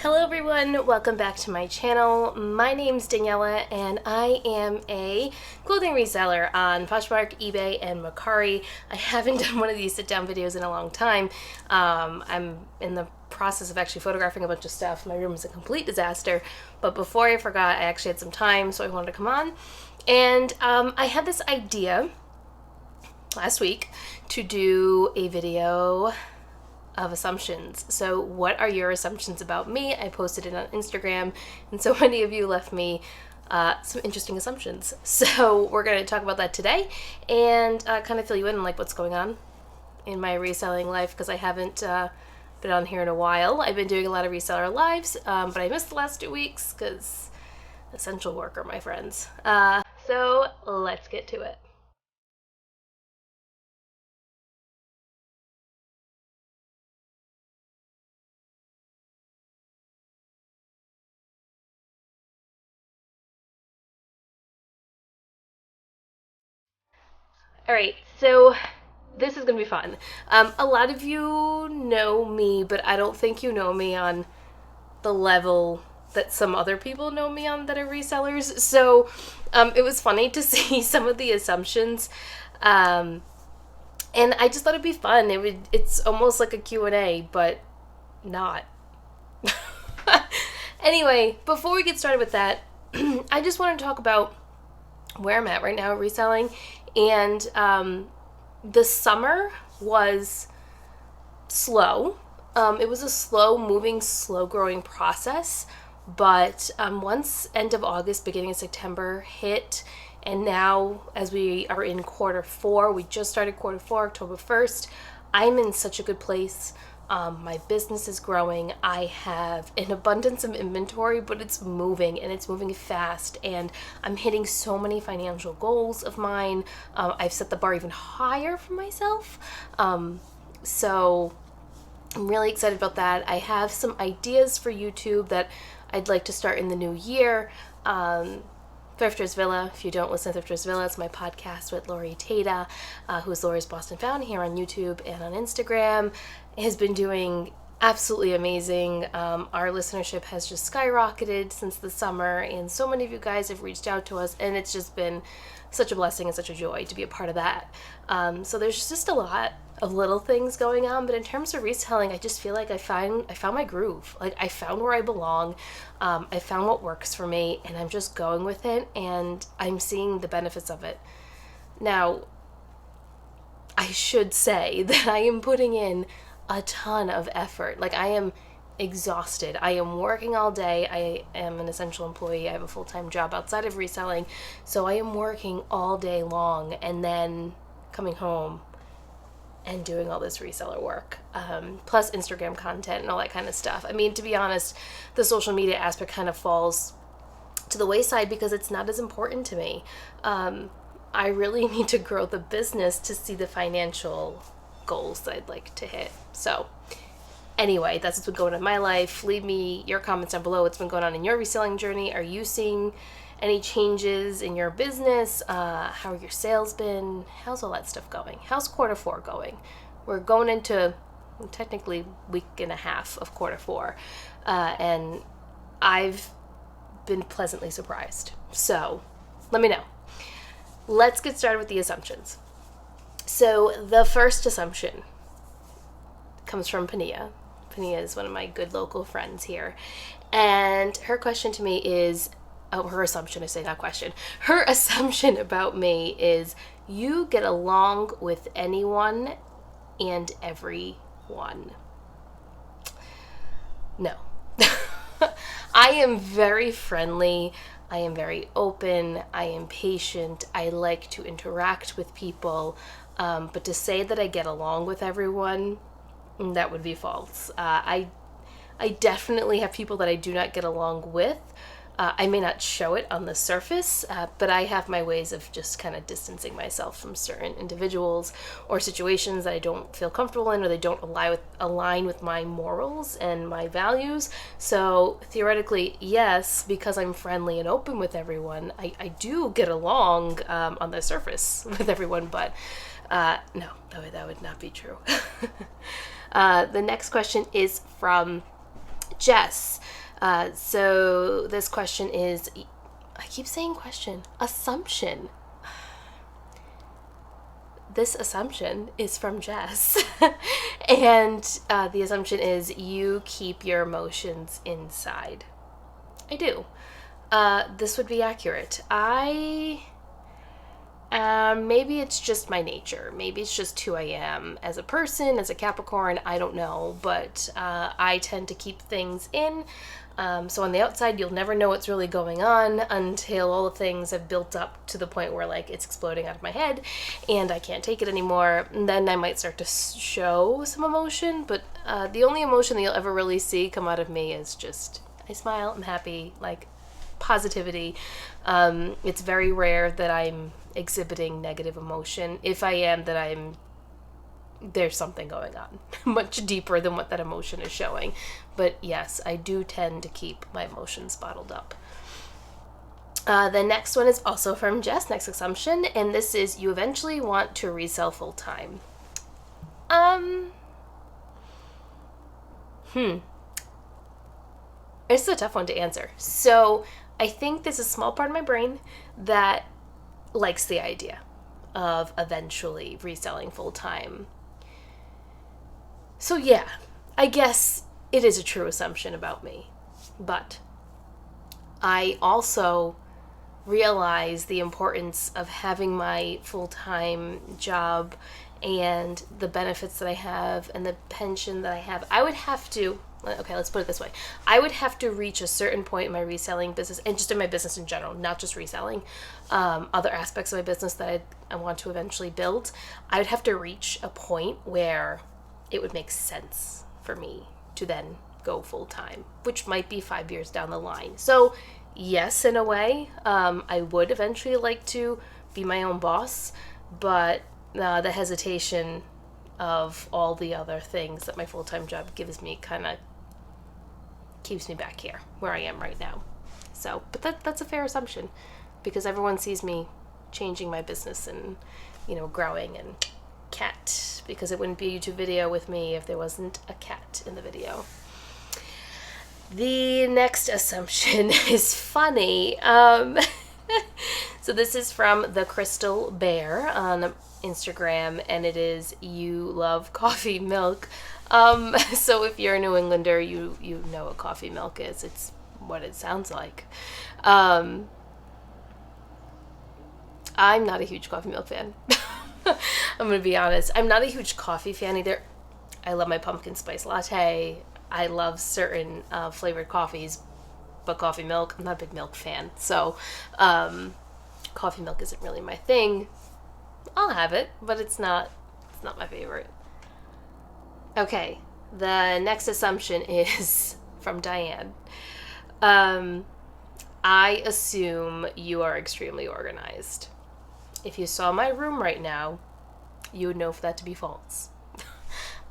Hello everyone, welcome back to my channel. My name's Daniela and I am a clothing reseller on Poshmark, eBay, and Mercari. I haven't done one of these sit-down videos in a long time. I'm in the process of actually photographing a bunch of stuff. My room is a complete disaster, but before I forgot, I actually had some time, so I wanted to come on. And I had this idea last week to do a video of assumptions. So what are your assumptions about me? I posted it on Instagram, and so many of you left me some interesting assumptions. So we're going to talk about that today and kind of fill you in on like what's going on in my reselling life, because I haven't been on here in a while. I've been doing a lot of reseller lives, but I missed the last 2 weeks because essential worker, my friends. So let's get to it. All right, so this is going to be fun. A lot of you know me, but I don't think you know me on the level that some other people know me on that are resellers. So it was funny to see some of the assumptions. And I just thought it'd be fun. It's almost like a Q&A, but not. Anyway, before we get started with that, I just want to talk about where I'm at right now reselling. And the summer was slow. It was a slow moving, slow growing process. But once end of August, beginning of September hit, and now as we are in quarter four, we just started quarter four, October 1st, I'm in such a good place. My business is growing. I have an abundance of inventory, but it's moving and it's moving fast, and I'm hitting so many financial goals of mine. I've set the bar even higher for myself. So I'm really excited about that. I have some ideas for YouTube that I'd like to start in the new year. Thrifters Villa. If you don't listen to Thrifters Villa, it's my podcast with Lori Tata, who's Lori's Boston Found here on YouTube and on Instagram. Has been doing absolutely amazing. Our listenership has just skyrocketed since the summer, and so many of you guys have reached out to us, and it's just been such a blessing and such a joy to be a part of that. So there's just a lot of little things going on, but in terms of reselling, I just feel like I found my groove. Like I found where I belong. I found what works for me, and I'm just going with it, and I'm seeing the benefits of it. Now, I should say that I am putting in a ton of effort. Like I am exhausted. I am working all day. I am an essential employee. I have a full-time job outside of reselling. So I am working all day long and then coming home and doing all this reseller work, plus Instagram content and all that kind of stuff. I mean, to be honest, the social media aspect kind of falls to the wayside because it's not as important to me. I really need to grow the business to see the financial goals that I'd like to hit. So anyway, that's what's been going on in my life. Leave me your comments down below. What's been going on in your reselling journey? Are you seeing any changes in your business? How have your sales been? How's all that stuff going? How's quarter four going? We're going into technically week and a half of quarter four, and I've been pleasantly surprised. So let me know. Let's get started with the assumptions. So the first assumption comes from Pania. Pania is one of my good local friends here. And her question to me is, her assumption, I say not question. Her assumption about me is you get along with anyone and everyone. No. I am very friendly. I am very open. I am patient. I like to interact with people. But to say that I get along with everyone, that would be false. I definitely have people that I do not get along with. I may not show it on the surface, but I have my ways of just kind of distancing myself from certain individuals or situations that I don't feel comfortable in, or they don't align with my morals and my values. So theoretically, yes, because I'm friendly and open with everyone, I do get along on the surface with everyone, but no, that would not be true. The next question is from Jess. So this question is, I keep saying question, assumption. This assumption is from Jess. And the assumption is you keep your emotions inside. I do. This would be accurate. Maybe it's just my nature. Maybe it's just who I am as a person, as a Capricorn. I don't know. But I tend to keep things in. So on the outside, you'll never know what's really going on until all the things have built up to the point where like it's exploding out of my head and I can't take it anymore. And then I might start to show some emotion, but the only emotion that you'll ever really see come out of me is just I smile, I'm happy, like positivity. It's very rare that I'm exhibiting negative emotion. If I am, that there's something going on much deeper than what that emotion is showing. But yes, I do tend to keep my emotions bottled up. The next one is also from Jess, next assumption, and this is you eventually want to resell full time. It's a tough one to answer. So I think there's a small part of my brain that likes the idea of eventually reselling full time. So yeah, I guess it is a true assumption about me. But I also realize the importance of having my full-time job and the benefits that I have and the pension that I have. Let's put it this way. I would have to reach a certain point in my reselling business and just in my business in general, not just reselling, other aspects of my business that I want to eventually build. I would have to reach a point where it would make sense for me to then go full time, which might be 5 years down the line. So yes, in a way, I would eventually like to be my own boss, but the hesitation of all the other things that my full-time job gives me kind of keeps me back here where I am right now. So, but that's a fair assumption because everyone sees me changing my business and, growing, and cat, because it wouldn't be a YouTube video with me if there wasn't a cat in the video. The next assumption is funny. So this is from the Crystal Bear on Instagram, and it is you love coffee milk. So if you're a New Englander, you know what coffee milk is. It's what it sounds like. I'm not a huge coffee milk fan. I'm going to be honest. I'm not a huge coffee fan either. I love my pumpkin spice latte. I love certain flavored coffees, but coffee milk, I'm not a big milk fan. So coffee milk isn't really my thing. I'll have it, but it's not my favorite. Okay, the next assumption is from Diane. I assume you are extremely organized. If you saw my room right now, you would know for that to be false.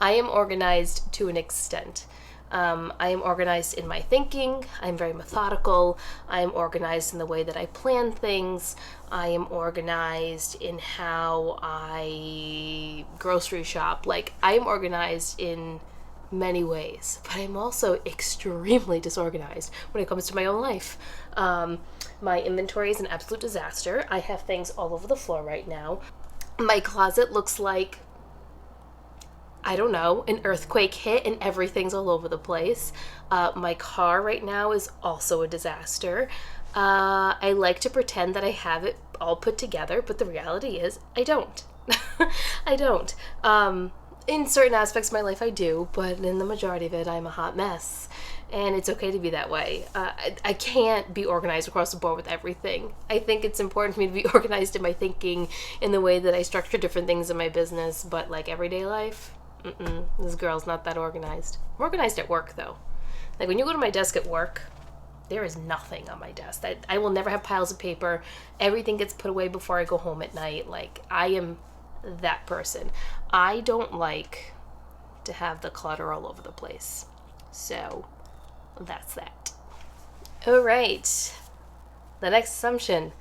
I am organized to an extent. I am organized in my thinking. I'm very methodical. I am organized in the way that I plan things. I am organized in how I grocery shop. Like, I am organized in many ways, but I'm also extremely disorganized when it comes to my own life. My inventory is an absolute disaster. I have things all over the floor right now. My closet looks like, I don't know, an earthquake hit and everything's all over the place. My car right now is also a disaster. I like to pretend that I have it all put together, but the reality is I don't. I don't. In certain aspects of my life I do, but in the majority of it I'm a hot mess. And it's okay to be that way. I can't be organized across the board with everything. I think it's important for me to be organized in my thinking, in the way that I structure different things in my business, but like everyday life, this girl's not that organized. I'm organized at work though. Like when you go to my desk at work, there is nothing on my desk. I will never have piles of paper. Everything gets put away before I go home at night. Like, I am that person. I don't like to have the clutter all over the place. So that's that. All right. The next assumption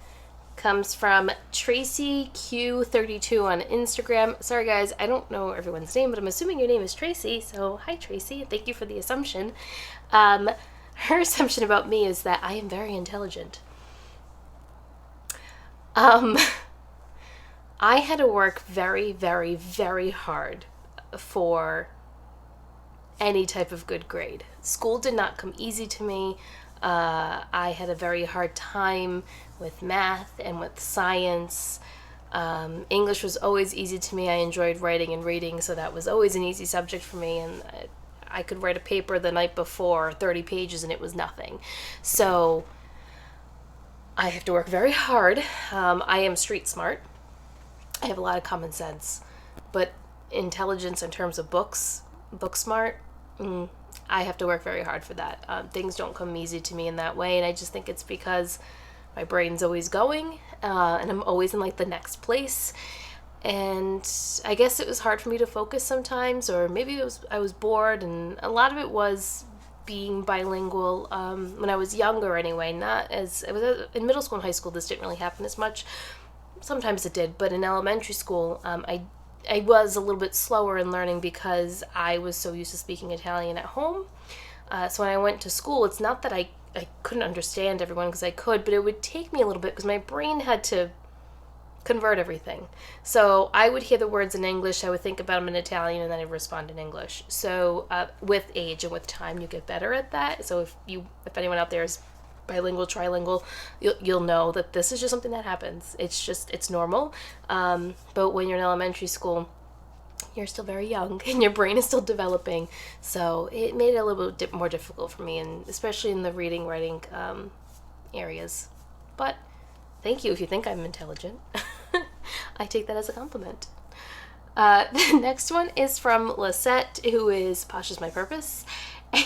comes from Tracy Q32 on Instagram. Sorry guys, I don't know everyone's name, but I'm assuming your name is Tracy. So hi Tracy, thank you for the assumption. her assumption about me is that I am very intelligent. I had to work very, very, very hard for any type of good grade. School did not come easy to me. I had a very hard time with math and with science. English was always easy to me. I enjoyed writing and reading, so that was always an easy subject for me. And I could write a paper the night before, 30 pages, and it was nothing. So I have to work very hard. I am street smart. I have a lot of common sense. But intelligence in terms of books, book smart, I have to work very hard for that. Things don't come easy to me in that way, and I just think it's because my brain's always going, and I'm always in like the next place. And I guess it was hard for me to focus sometimes, or maybe I was bored, and a lot of it was being bilingual when I was younger anyway. Not as I was in middle school and high school, this didn't really happen as much. Sometimes it did, but in elementary school, I was a little bit slower in learning because I was so used to speaking Italian at home. So when I went to school, it's not that I couldn't understand everyone, because I could, but it would take me a little bit because my brain had to convert everything. So I would hear the words in English, I would think about them in Italian, and then I'd respond in English. So with age and with time, you get better at that. So if anyone out there is bilingual, trilingual, you'll know that this is just something that happens. It's normal. But when you're in elementary school, you're still very young and your brain is still developing. So it made it a little bit more difficult for me, and especially in the reading, writing areas. But thank you if you think I'm intelligent. I take that as a compliment. The next one is from Lisette, who is Posh is My Purpose.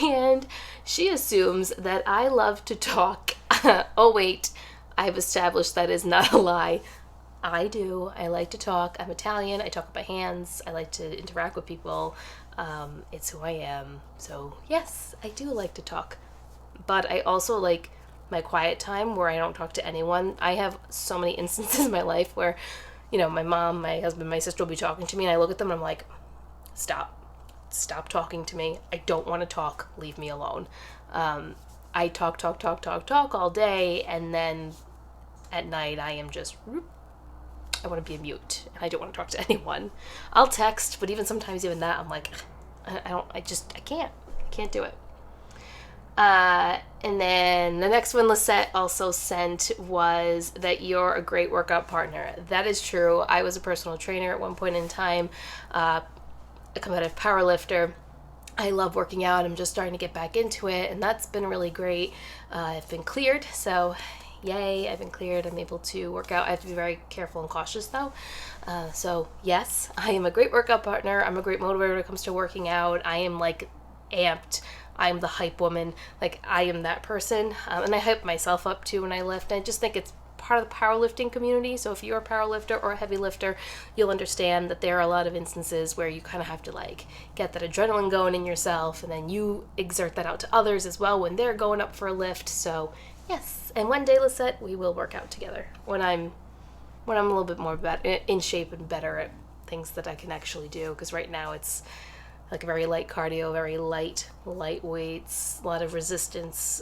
And she assumes that I love to talk. Oh, wait. I've established that is not a lie. I do. I like to talk. I'm Italian. I talk with my hands. I like to interact with people. It's who I am. So, yes, I do like to talk. But I also like my quiet time where I don't talk to anyone. I have so many instances in my life where, my mom, my husband, my sister will be talking to me, and I look at them and I'm like, stop talking to me. I don't want to talk. Leave me alone. I talk all day, and then at night I am just, I want to be a mute, and I don't want to talk to anyone. I'll text, but even that, I'm like, I can't do it. And then the next one Lisette also sent was that you're a great workout partner. That is true. I was a personal trainer at one point in time, a competitive power lifter. I love working out. I'm just starting to get back into it, and that's been really great. I've been cleared, so yay, I've been cleared. I'm able to work out. I have to be very careful and cautious though. So yes, I am a great workout partner. I'm a great motivator when it comes to working out. I am like amped. I'm the hype woman. Like, I am that person. And I hype myself up too when I lift. I just think it's part of the powerlifting community. So if you're a powerlifter or a heavy lifter, you'll understand that there are a lot of instances where you kind of have to like get that adrenaline going in yourself, and then you exert that out to others as well when they're going up for a lift. So yes, and one day, Lisette, we will work out together when I'm a little bit more in shape and better at things that I can actually do, because right now it's like very light cardio, very light weights, a lot of resistance,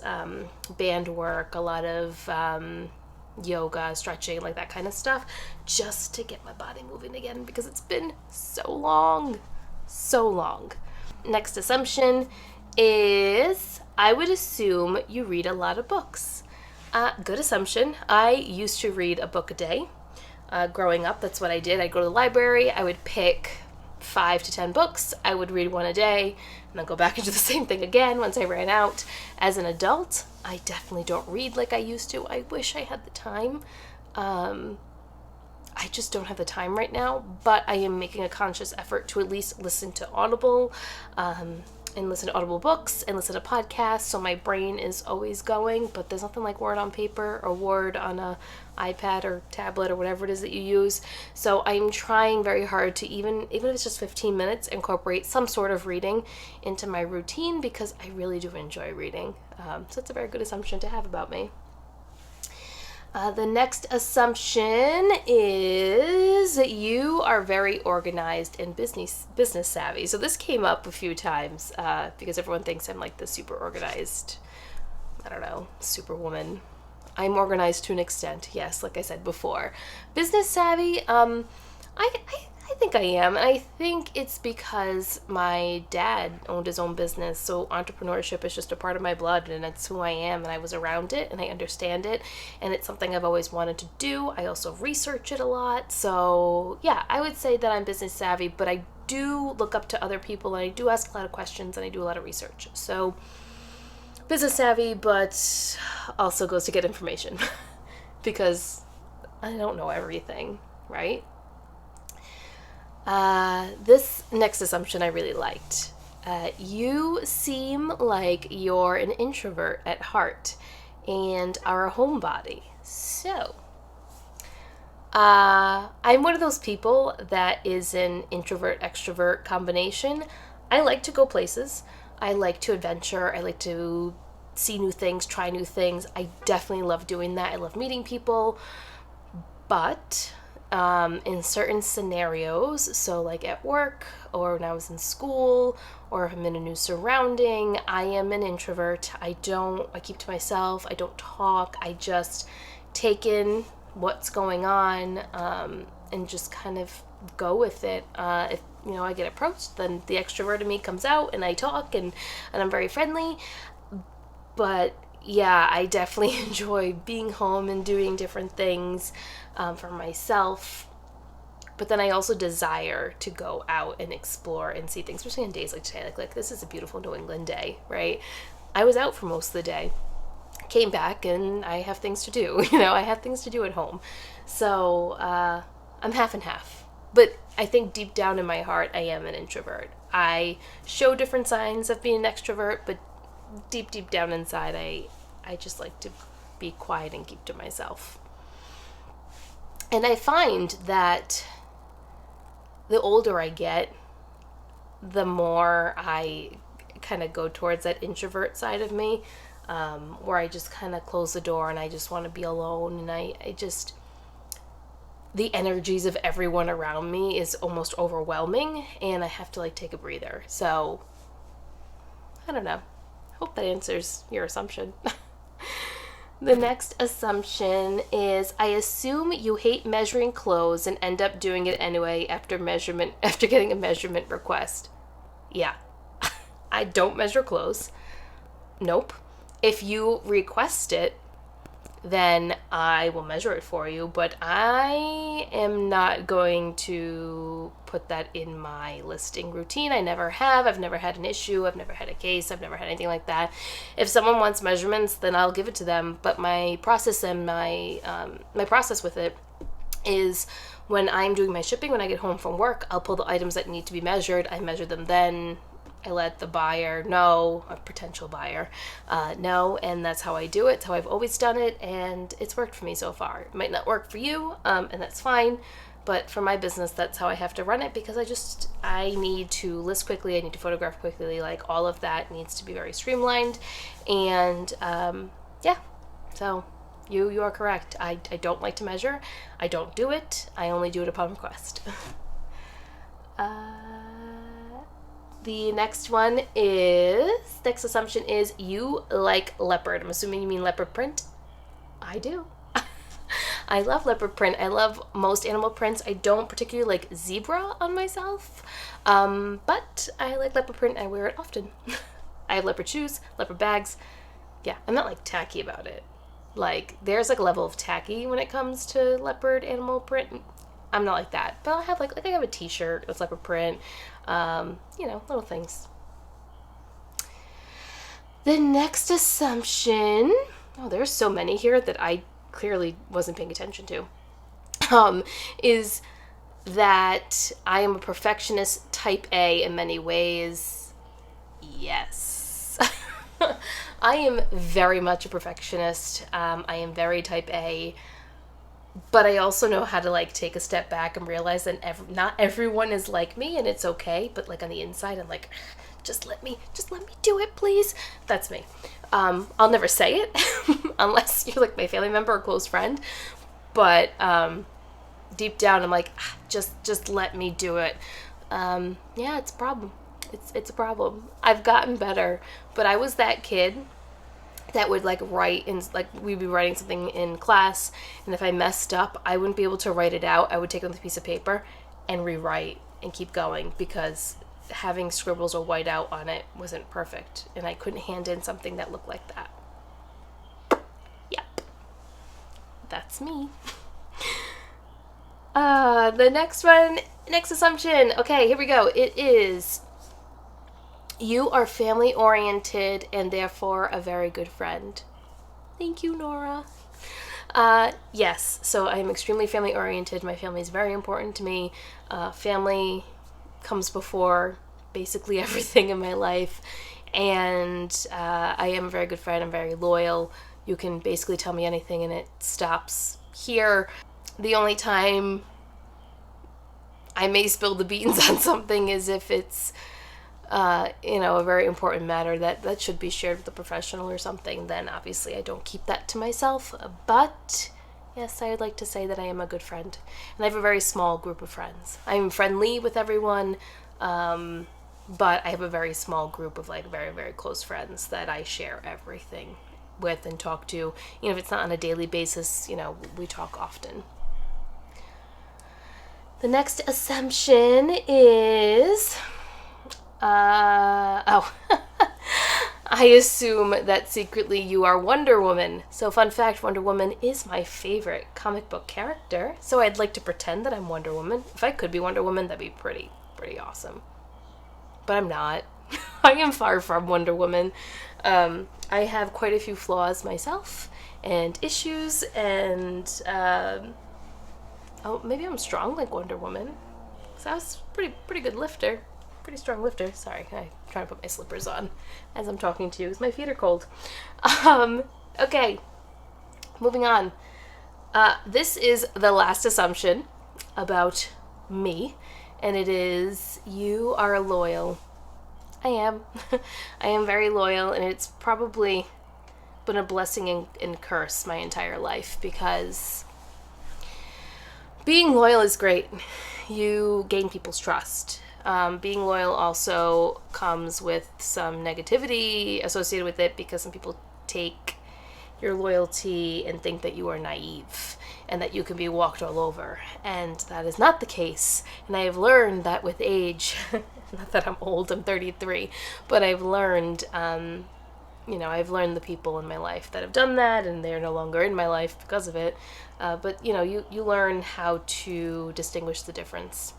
band work, a lot of yoga, stretching, like that kind of stuff, just to get my body moving again, because it's been so long. Next assumption is, I would assume you read a lot of books. Good assumption. I used to read a book a day. Growing up, that's what I did. I'd go to the library, I would pick 5 to 10 books. I would read one a day and then go back and do the same thing again once I ran out. As an adult, I definitely don't read like I used to. I wish I had the time. I just don't have the time right now, but I am making a conscious effort to at least listen to Audible, and listen to Audible books and listen to podcasts, so my brain is always going. But there's nothing like Word on paper or Word on a iPad or tablet or whatever it is that you use. So I'm trying very hard to, even if it's just 15 minutes, incorporate some sort of reading into my routine, because I really do enjoy reading. So it's a very good assumption to have about me. The next assumption is that you are very organized and business savvy. So this came up a few times because everyone thinks I'm like the super organized I don't know, superwoman. I'm organized to an extent, yes, like I said before. Business savvy, I think I am. And I think it's because my dad owned his own business, so entrepreneurship is just a part of my blood, and it's who I am, and I was around it, and I understand it, and it's something I've always wanted to do. I also research it a lot, so yeah, I would say that I'm business savvy, but I do look up to other people, and I do ask a lot of questions, and I do a lot of research. So business savvy, but also goes to get information because I don't know everything, right? This next assumption I really liked. You seem like you're an introvert at heart and are a homebody. So, I'm one of those people that is an introvert-extrovert combination. I like to go places. I like to adventure. I like to see new things, try new things. I definitely love doing that. I love meeting people. But in certain scenarios, so like at work or when I was in school or if I'm in a new surrounding, I am an introvert. I keep to myself. I don't talk. I just take in what's going on and just kind of go with it. If I get approached, then the extrovert in me comes out and I talk and I'm very friendly. But yeah, I definitely enjoy being home and doing different things for myself. But then I also desire to go out and explore and see things, especially on days like today. Like this is a beautiful New England day, right? I was out for most of the day, came back, and I have things to do. I have things to do at home. So I'm half and half. But I think deep down in my heart, I am an introvert. I show different signs of being an extrovert, but deep down inside, I just like to be quiet and keep to myself. And I find that the older I get, the more I kind of go towards that introvert side of me, where I just kind of close the door and I just want to be alone, and I just, the energies of everyone around me is almost overwhelming, and I have to like take a breather. So I don't know. Hope that answers your assumption. The next assumption is I assume you hate measuring clothes and end up doing it anyway after getting a measurement request. Yeah. I don't measure clothes. Nope. If you request it, then I will measure it for you, but I am not going to put that in my listing routine. I never have. I've never had an issue. I've never had a case. I've never had anything like that. If someone wants measurements, then I'll give it to them, but my process and my process with it is when I'm doing my shipping, when I get home from work, I'll pull the items that need to be measured. I measure them then. I let the buyer know, a potential buyer, know, and that's how I do it. It's how I've always done it, and it's worked for me so far. It might not work for you, and that's fine, but for my business, that's how I have to run it, because I need to list quickly, I need to photograph quickly, like all of that needs to be very streamlined, and yeah, so you are correct. I don't like to measure. I don't do it. I only do it upon request. The next assumption is you like leopard. I'm assuming you mean leopard print. I do. I love leopard print. I love most animal prints. I don't particularly like zebra on myself, but I like leopard print. I wear it often. I have leopard shoes, leopard bags. Yeah, I'm not like tacky about it. Like there's like a level of tacky when it comes to leopard animal print. I'm not like that, but I'll have like I have a t-shirt with leopard print, little things. The next assumption, there's so many here that I clearly wasn't paying attention to, is that I am a perfectionist type A in many ways. Yes. I am very much a perfectionist. I am very type A. But I also know how to like take a step back and realize that not everyone is like me, and it's okay. But like on the inside, I'm like, just let me do it, please. That's me. I'll never say it unless you're like my family member or close friend. But deep down, I'm like, just let me do it. Yeah, it's a problem. It's a problem. I've gotten better, but I was that kid that would like write in, like we'd be writing something in class, and if I messed up, I wouldn't be able to write it out. I would take it on a piece of paper and rewrite and keep going, because having scribbles or whiteout on it wasn't perfect, and I couldn't hand in something that looked like that. Yep, that's me. The next assumption. Okay, here we go. It is, you are family oriented and therefore a very good friend. Thank you, Nora. Yes, so I am extremely family oriented. My family is very important to me. Family comes before basically everything in my life. And I am a very good friend. I'm very loyal. You can basically tell me anything and it stops here. The only time I may spill the beans on something is if it's a very important matter that should be shared with a professional or something. Then obviously I don't keep that to myself. But yes, I would like to say that I am a good friend. And I have a very small group of friends. I'm friendly with everyone, but I have a very small group of like very, very close friends that I share everything with and talk to. If it's not on a daily basis, we talk often. The next assumption is, I assume that secretly you are Wonder Woman. So fun fact, Wonder Woman is my favorite comic book character. So I'd like to pretend that I'm Wonder Woman. If I could be Wonder Woman, that'd be pretty awesome. But I'm not. I am far from Wonder Woman. I have quite a few flaws myself and issues, and maybe I'm strong like Wonder Woman. So I was pretty good lifter. Pretty strong lifter. Sorry, I'm trying to put my slippers on as I'm talking to you because my feet are cold. Okay, moving on. This is the last assumption about me, and it is, you are loyal. I am. I am very loyal, and it's probably been a blessing and curse my entire life, because being loyal is great. You gain people's trust. Being loyal also comes with some negativity associated with it, because some people take your loyalty and think that you are naive and that you can be walked all over. And that is not the case. And I have learned that with age, not that I'm old, I'm 33, but I've learned, I've learned the people in my life that have done that, and they're no longer in my life because of it. But you learn how to distinguish the difference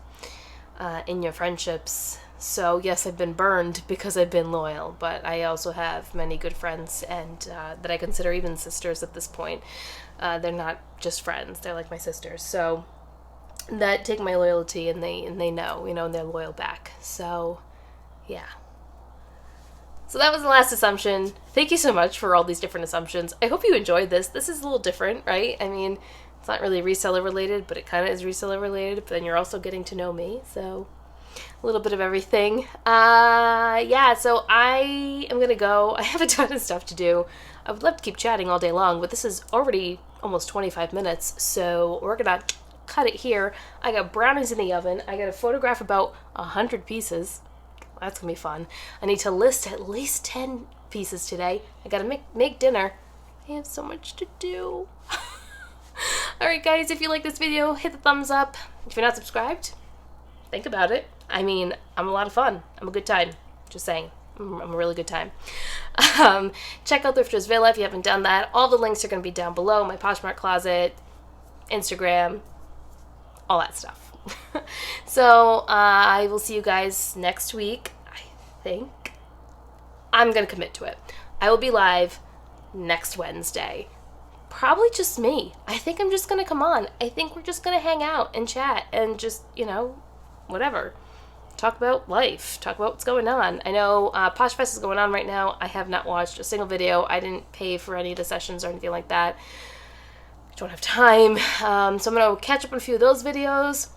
in your friendships. So yes, I've been burned because I've been loyal, but I also have many good friends, and that I consider even sisters at this point. They're not just friends, they're like my sisters. So that take my loyalty, and they know, and they're loyal back. So yeah. So that was the last assumption. Thank you so much for all these different assumptions. I hope you enjoyed this. This is a little different, right? I mean, it's not really reseller related, but it kind of is reseller related, but then you're also getting to know me, so a little bit of everything. So I am gonna go. I have a ton of stuff to do. I would love to keep chatting all day long, but this is already almost 25 minutes, so we're gonna cut it here. I got brownies in the oven. I gotta photograph about 100 pieces. That's gonna be fun. I need to list at least 10 pieces today. I gotta make dinner. I have so much to do. Alright guys, if you like this video, hit the thumbs up. If you're not subscribed, think about it. I mean, I'm a lot of fun. I'm a good time. Just saying. I'm a really good time. Check out Thrifters Villa if you haven't done that. All the links are going to be down below. My Poshmark closet, Instagram, all that stuff. So I will see you guys next week. I think I'm going to commit to it. I will be live next Wednesday. Probably just me. I think I'm just going to come on. I think we're just going to hang out and chat and just, whatever. Talk about life. Talk about what's going on. I know Posh Fest is going on right now. I have not watched a single video. I didn't pay for any of the sessions or anything like that. I don't have time. So I'm going to catch up on a few of those videos.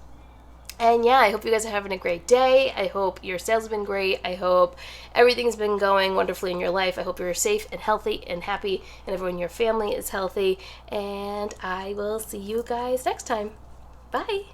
And yeah, I hope you guys are having a great day. I hope your sales have been great. I hope everything's been going wonderfully in your life. I hope you're safe and healthy and happy, and everyone in your family is healthy. And I will see you guys next time. Bye.